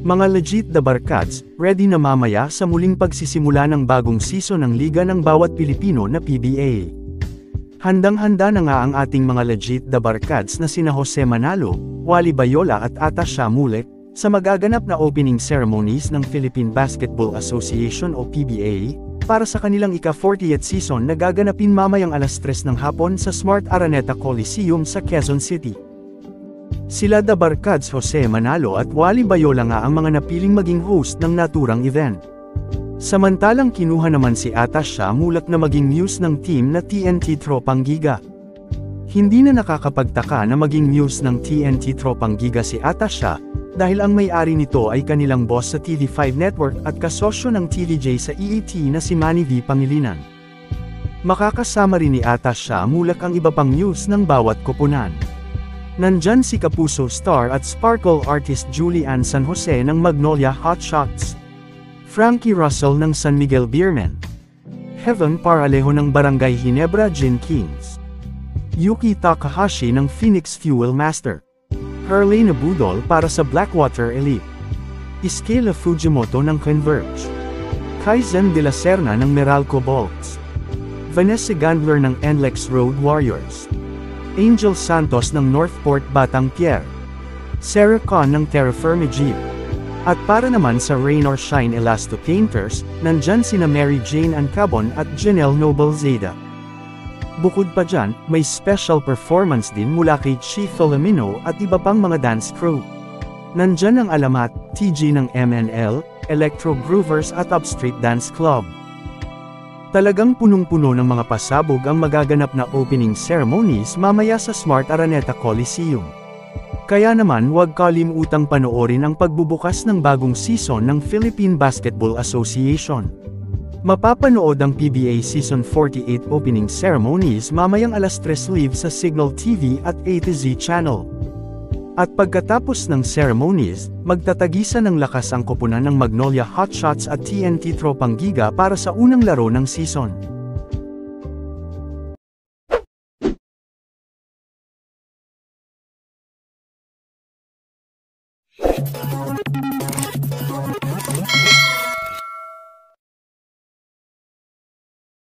Mga legit the Barkads, ready na mamaya sa muling pagsisimula ng bagong season ng Liga ng bawat Pilipino na PBA. Handang-handa na nga ang ating mga legit the Barkads na sina Jose Manalo, Wally Bayola at Atasha Mulek, sa magaganap na opening ceremonies ng Philippine Basketball Association o PBA, para sa kanilang ika-40th season na gaganapin mamayang alas 3 ng hapon sa Smart Araneta Coliseum sa Quezon City. Sila the Barkads Jose Manalo at Wally Bayola nga ang mga napiling maging host ng naturang event. Samantalang kinuha naman si Atasha Mulek na maging muse ng team na TNT Tropang Giga. Hindi na nakakapagtaka na maging muse ng TNT Tropang Giga si Atasha, dahil ang may-ari nito ay kanilang boss sa TV5 Network at kasosyo ng TVJ sa EAT na si Manny V. Pangilinan. Makakasama rin ni Atasha Mulek ang iba pang muse ng bawat koponan. Nandyan si Kapuso star at sparkle artist Julie Ann San Jose ng Magnolia Hot Shots, Frankie Russell ng San Miguel Beermen, Heaven Paralejo ng Barangay Ginebra Gin Kings, Yuki Takahashi ng Phoenix Fuel Master, Hurley Budol para sa Blackwater Elite, Iskela Fujimoto ng Converge, Kaizen de la Serna ng Meralco Bolts, Vanessa Gandler ng NLEX Road Warriors, Angel Santos ng Northport Batang Pier, Sarah Khan ng Terra Firme Jeep. At para naman sa Rain or Shine Elasto Painters, nandyan sina Mary Jane Ancabon at Janelle Noble Zeda. Bukod pa dyan, may special performance din mula kay Chief Filomeno at iba pang mga dance crew. Nandyan ang Alamat, TG ng MNL, Electro Groovers at Upstreet Dance Club. Talagang punong-puno ng mga pasabog ang magaganap na opening ceremonies mamaya sa Smart Araneta Coliseum. Kaya naman huwag kalimutang panoorin ang pagbubukas ng bagong season ng Philippine Basketball Association. Mapapanood ang PBA Season 48 opening ceremonies mamayang alas 3 live sa Signal TV at A to Z Channel. At pagkatapos ng ceremonies, magtatagisa ng lakas ang koponan ng Magnolia Hot Shots at TNT Tropang Giga para sa unang laro ng season.